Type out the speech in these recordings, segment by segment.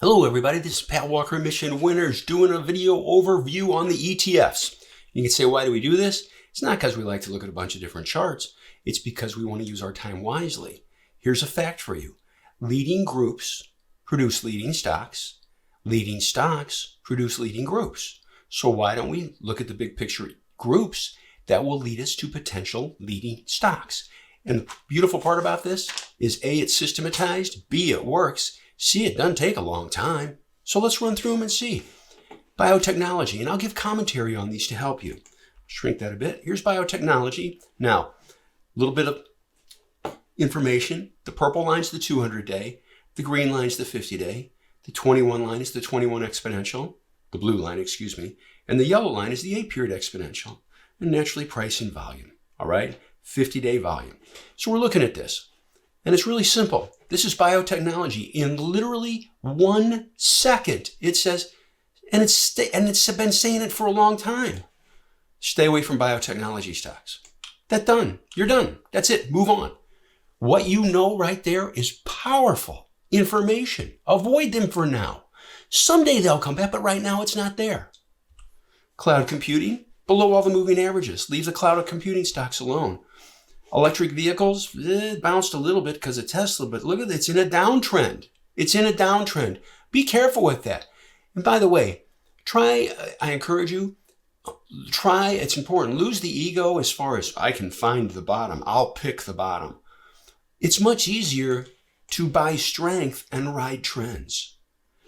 Hello everybody, this is Pat Walker, Mission Winners, doing a video overview on the ETFs. You can say, why do we do this? It's not because we like to look at a bunch of different charts. It's because we want to use our time wisely. Here's a fact for you. Leading groups produce leading stocks produce leading groups. So why don't we look at the big picture groups that will lead us to potential leading stocks? And the beautiful part about this is A, it's systematized, B, it works, C, it doesn't take a long time. So let's run through them and see. Biotechnology, and I'll give commentary on these to help you. Shrink that a bit. Here's biotechnology. Now, a little bit of information. The purple line's the 200-day. The green line's the 50-day. The 21 line is the 21 exponential. The blue line, excuse me. And the yellow line is the 8-period exponential. And naturally, price and volume. All right? 50-day volume. So we're looking at this. And it's really simple. This is biotechnology. In literally 1 second, it says, and it's been saying it for a long time. Stay away from biotechnology stocks. That's done. You're done. That's it. Move on. What you know right there is powerful information. Avoid them for now. Someday they'll come back, but right now it's not there. Cloud computing, below all the moving averages. Leave the cloud computing stocks alone. Electric vehicles, it bounced a little bit because of Tesla, but look at it, it's in a downtrend. It's in a downtrend. Be careful with that. And by the way, I encourage you, it's important. Lose the ego as far as I can find the bottom. I'll pick the bottom. It's much easier to buy strength and ride trends.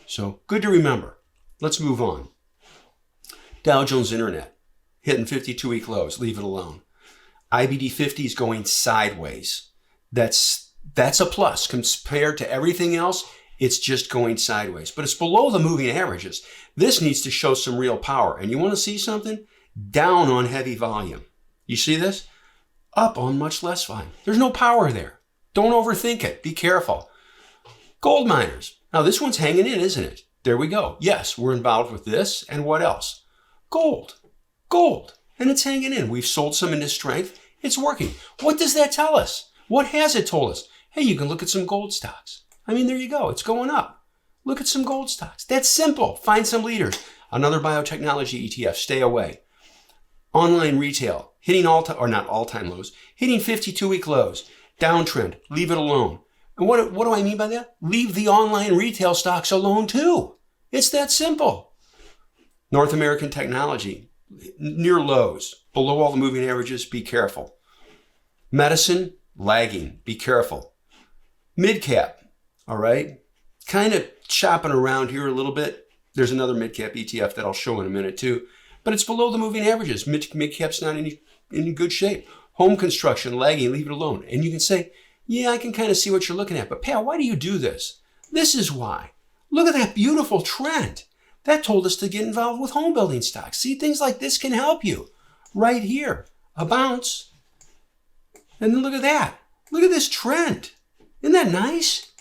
So good to remember. Let's move on. Dow Jones Internet, hitting 52-week lows, leave it alone. IBD 50 is going sideways. That's a plus. Compared to everything else, it's just going sideways. But it's below the moving averages. This needs to show some real power. And you want to see something? Down on heavy volume. You see this? Up on much less volume. There's no power there. Don't overthink it. Be careful. Gold miners. Now this one's hanging in, isn't it? There we go. Yes, we're involved with this. And what else? Gold. Gold. And it's hanging in. We've sold some into strength. It's working. What does that tell us? What has it told us? Hey, you can look at some gold stocks. I mean, there you go. It's going up. Look at some gold stocks. That's simple. Find some leaders. Another biotechnology ETF. Stay away. Online retail. Hitting not all-time lows. Hitting 52-week lows. Downtrend. Leave it alone. And what do I mean by that? Leave the online retail stocks alone too. It's that simple. North American technology. Near lows, below all the moving averages, be careful. Medicine, lagging, be careful. Mid-cap, all right? Kind of chopping around here a little bit. There's another mid-cap ETF that I'll show in a minute too. But it's below the moving averages. Mid-cap's not in good shape. Home construction, lagging, leave it alone. And you can say, yeah, I can kind of see what you're looking at. But Pat, why do you do this? This is why. Look at that beautiful trend. That told us to get involved with home building stocks. See, things like this can help you. Right here, a bounce. And then look at that. Look at this trend. Isn't that nice?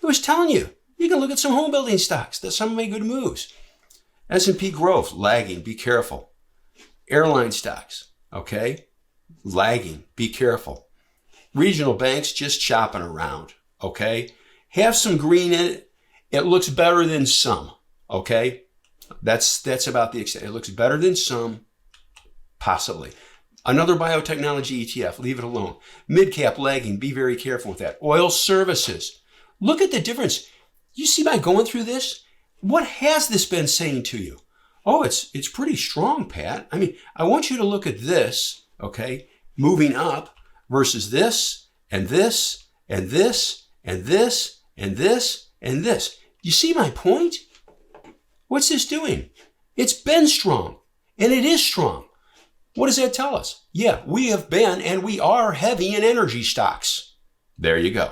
I was telling you, you can look at some home building stocks. That some make good moves. S&P growth, lagging, be careful. Airline stocks, okay? Lagging, be careful. Regional banks, just chopping around, okay? Have some green in it. It looks better than some. Okay, that's about the extent. It looks better than some, possibly. Another biotechnology ETF, leave it alone. Mid-cap lagging, be very careful with that. Oil services. Look at the difference. You see by going through this, what has this been saying to you? Oh, it's pretty strong, Pat. I mean, I want you to look at this, okay, moving up versus this, and this, and this, and this, and this, and this. You see my point? What's this doing? It's been strong, and it is strong. What does that tell us? Yeah, we have been and we are heavy in energy stocks. There you go.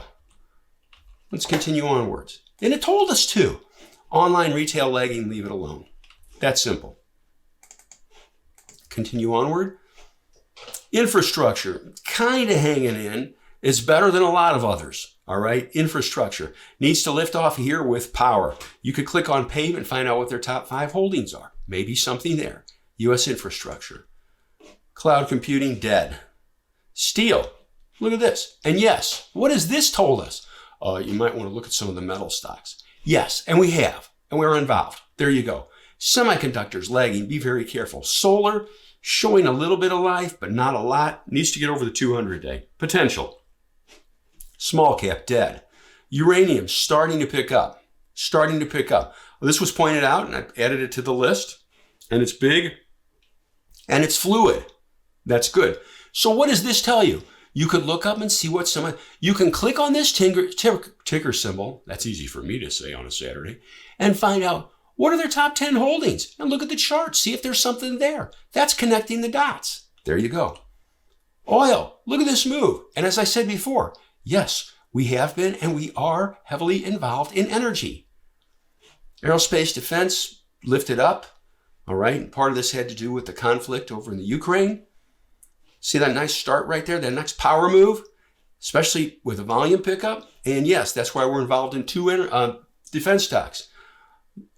Let's continue onwards. And it told us to. Online retail lagging, leave it alone. That's simple. Continue onward. Infrastructure, kind of hanging in. It's better than a lot of others. All right, infrastructure needs to lift off here with power. You could click on PAVE and find out what their top 5 holdings are. Maybe something there. U.S. infrastructure. Cloud computing, dead. Steel, look at this. And yes, what has this told us? You might want to look at some of the metal stocks. Yes, and we have, and we're involved. There you go. Semiconductors lagging, be very careful. Solar showing a little bit of life, but not a lot. Needs to get over the 200-day. Potential. Small cap dead. Uranium starting to pick up. Starting to pick up. Well, this was pointed out, and I added it to the list. And it's big, and it's fluid. That's good. So what does this tell you? You could look up and see what you can click on this ticker symbol. That's easy for me to say on a Saturday. And find out what are their top 10 holdings. And look at the chart. See if there's something there. That's connecting the dots. There you go. Oil. Look at this move. And as I said before, yes, we have been and we are heavily involved in energy. Aerospace defense lifted up. All right. Part of this had to do with the conflict over in the Ukraine. See that nice start right there, that next power move, especially with a volume pickup. And yes, that's why we're involved in two defense stocks.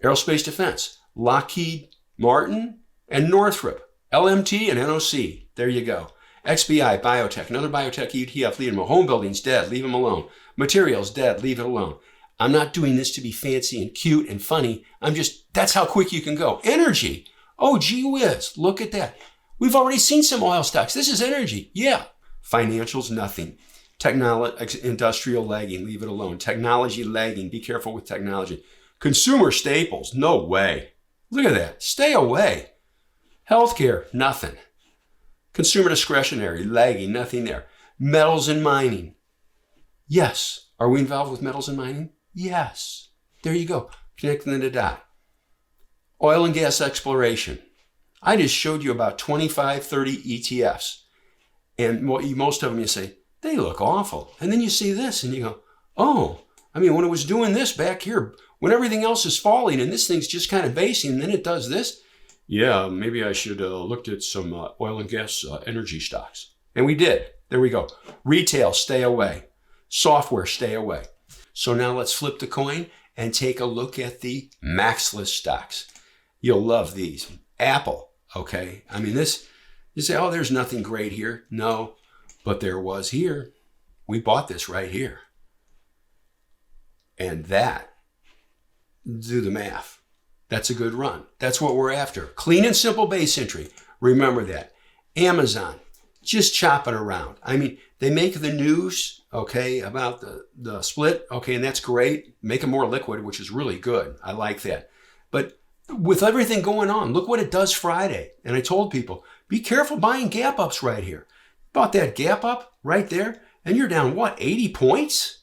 Aerospace defense, Lockheed Martin and Northrop, LMT and NOC. There you go. XBI, biotech, another biotech ETF, leave them alone. Home buildings, dead, leave them alone. Materials, dead, leave it alone. I'm not doing this to be fancy and cute and funny. That's how quick you can go. Energy. Oh, gee whiz, look at that. We've already seen some oil stocks. This is energy. Yeah. Financials, nothing. Technology, industrial lagging, leave it alone. Technology lagging, be careful with technology. Consumer staples, no way. Look at that. Stay away. Healthcare, nothing. Consumer discretionary, lagging, nothing there. Metals and mining. Yes. Are we involved with metals and mining? Yes. There you go. Connecting the dot. Oil and gas exploration. I just showed you about 25, 30 ETFs. And most of them you say, they look awful. And then you see this and you go, oh, when it was doing this back here, when everything else is falling and this thing's just kind of basing, and then it does this, yeah, maybe I should have looked at some oil and gas energy stocks. And we did. There we go. Retail, stay away. Software, stay away. So now let's flip the coin and take a look at the MAXLIST stocks. You'll love these. Apple. Okay, this, you say, oh, there's nothing great here. No, but there was here. We bought this right here. And that, do the math. That's a good run. That's what we're after. Clean and simple base entry. Remember that. Amazon, just chopping around. They make the news, okay, about the split. Okay, and that's great. Make them more liquid, which is really good. I like that. But with everything going on, look what it does Friday. And I told people, be careful buying gap ups right here. Bought that gap up right there, and you're down, what, 80 points?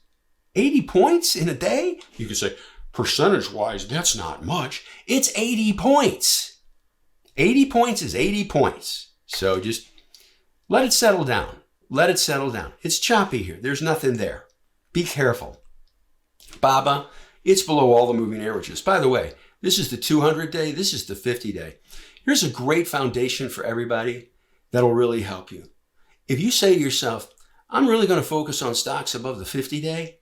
80 points in a day? You could say, percentage-wise, that's not much. It's 80 points. 80 points is 80 points. So just let it settle down. Let it settle down. It's choppy here. There's nothing there. Be careful. BABA, it's below all the moving averages. By the way, this is the 200-day. This is the 50-day. Here's a great foundation for everybody that'll really help you. If you say to yourself, I'm really going to focus on stocks above the 50-day,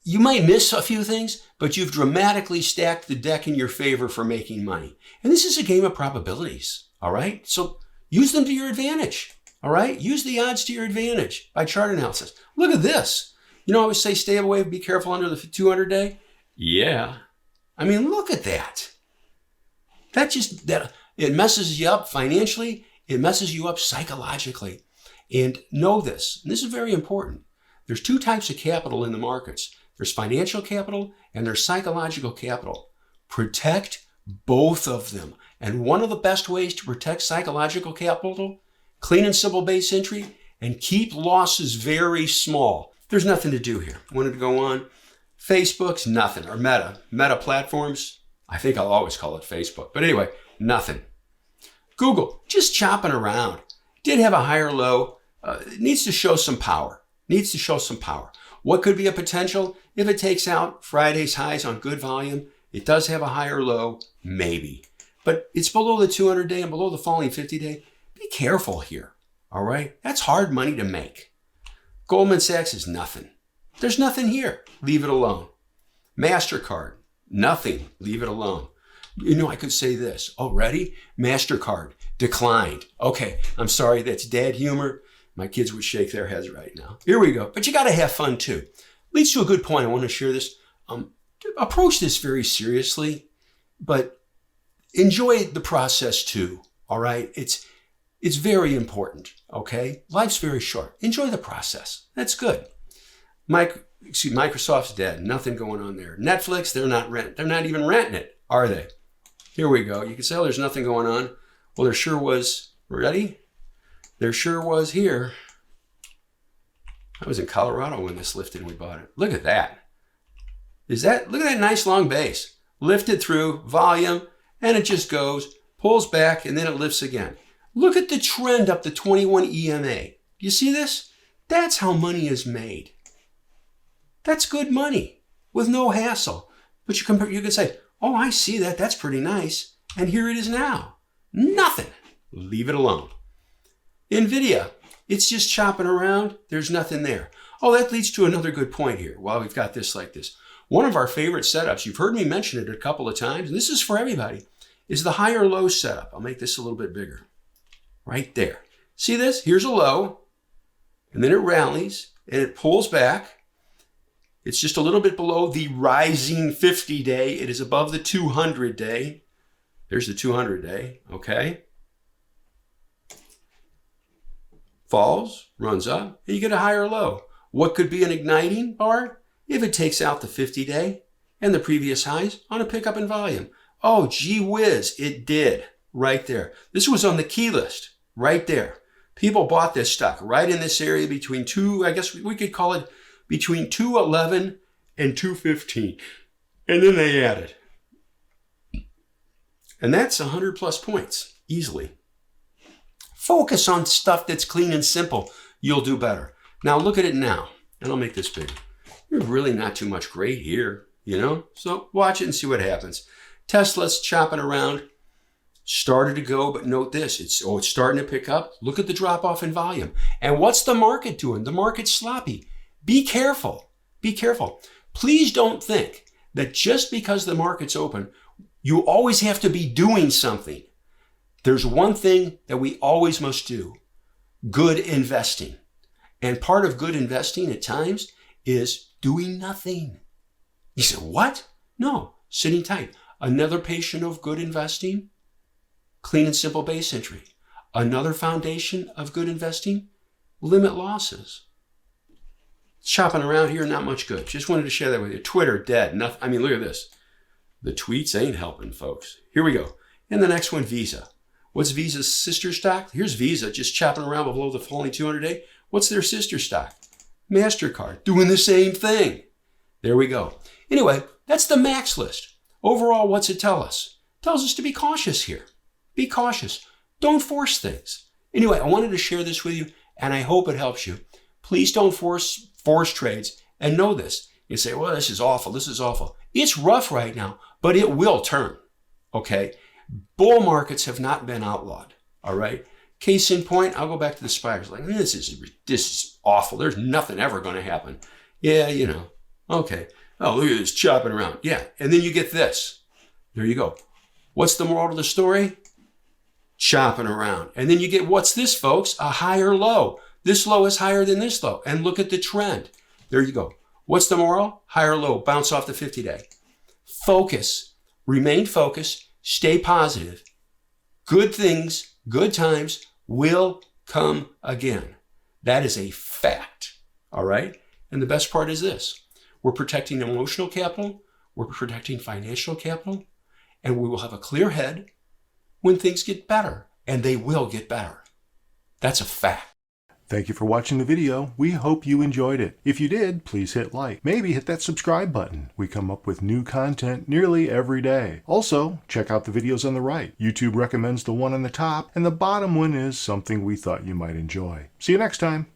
you might miss a few things, but you've dramatically stacked the deck in your favor for making money. And this is a game of probabilities, all right? So use them to your advantage, all right? Use the odds to your advantage by chart analysis. Look at this. I always say stay away, be careful under the 200-day. Yeah. Look at that. It messes you up financially. It messes you up psychologically. And know this, and this is very important. There's two types of capital in the markets. There's financial capital and there's psychological capital. Protect both of them. And one of the best ways to protect psychological capital, clean and simple base entry, and keep losses very small. There's nothing to do here. Wanted to go on. Facebook's nothing, or Meta platforms. I think I'll always call it Facebook. But anyway, nothing. Google, just chopping around. Did have a higher low. It needs to show some power. What could be a potential? If it takes out Friday's highs on good volume, it does have a higher low, maybe. But it's below the 200-day and below the falling 50-day. Be careful here, all right? That's hard money to make. Goldman Sachs is nothing. There's nothing here. Leave it alone. MasterCard, nothing. Leave it alone. I could say this. Oh, ready? MasterCard declined. Okay, I'm sorry, that's dad humor. My kids would shake their heads right now. Here we go. But you got to have fun too. Leads to a good point. I want to share this. approach this very seriously, but enjoy the process too, all right? It's very important, okay? Life's very short. Enjoy the process. That's good. Microsoft's dead. Nothing going on there. Netflix, they're not even renting it, are they? Here we go. You can say, oh, there's nothing going on. Well, there sure was. Ready? There sure was here. I was in Colorado when this lifted and we bought it. Look at that. Look at that nice long base. Lifted through, volume, and it just goes, pulls back, and then it lifts again. Look at the trend up to 21 EMA. Do you see this? That's how money is made. That's good money with no hassle. But you can say, oh, I see that. That's pretty nice. And here it is now. Nothing. Leave it alone. NVDA, it's just chopping around. There's nothing there. Oh, that leads to another good point here. While we've got this like this. One of our favorite setups, you've heard me mention it a couple of times, and this is for everybody, is the higher low setup. I'll make this a little bit bigger. Right there. See this? Here's a low, and then it rallies, and it pulls back. It's just a little bit below the rising 50-day. It is above the 200-day. There's the 200-day, okay? Falls, runs up, and you get a higher low. What could be an igniting bar? If it takes out the 50-day and the previous highs on a pickup in volume. Oh, gee whiz, it did right there. This was on the key list right there. People bought this stock right in this area between I guess we could call it between 211 and 215. And then they added. And that's 100 plus points easily. Focus on stuff that's clean and simple. You'll do better. Now look at it now. And I'll make this big. There's really not too much gray here, you know? So watch it and see what happens. Tesla's chopping around. Started to go, but note this. It's starting to pick up. Look at the drop off in volume. And what's the market doing? The market's sloppy. Be careful. Be careful. Please don't think that just because the market's open, you always have to be doing something. There's one thing that we always must do. Good investing. And part of good investing at times is doing nothing. You say, what? No, sitting tight. Another patient of good investing, clean and simple base entry. Another foundation of good investing, limit losses. Shopping around here, not much good. Just wanted to share that with you. Twitter, dead. Nothing. I mean, look at this. The tweets ain't helping, folks. Here we go. And the next one, Visa. What's Visa's sister stock? Here's Visa, just chopping around below the falling 200-day. What's their sister stock? MasterCard, doing the same thing. There we go. Anyway, that's the max list. Overall, what's it tell us? It tells us to be cautious here. Be cautious. Don't force things. Anyway, I wanted to share this with you, and I hope it helps you. Please don't force trades, and know this. You say, well, this is awful. This is awful. It's rough right now, but it will turn, okay? Bull markets have not been outlawed, all right? Case in point, I'll go back to the spiders. Like, this is awful. There's nothing ever going to happen. Yeah, you know. Okay. Oh, look at this chopping around. Yeah. And then you get this. There you go. What's the moral of the story? Chopping around. And then you get, what's this, folks? A higher low. This low is higher than this low. And look at the trend. There you go. What's the moral? Higher low. Bounce off the 50-day. Focus. Remain focused. Stay positive. Good things, good times will come again. That is a fact. All right? And the best part is this. We're protecting emotional capital. We're protecting financial capital. And we will have a clear head when things get better. And they will get better. That's a fact. Thank you for watching the video. We hope you enjoyed it. If you did, please hit like. Maybe hit that subscribe button. We come up with new content nearly every day. Also, check out the videos on the right. YouTube recommends the one on the top, and the bottom one is something we thought you might enjoy. See you next time.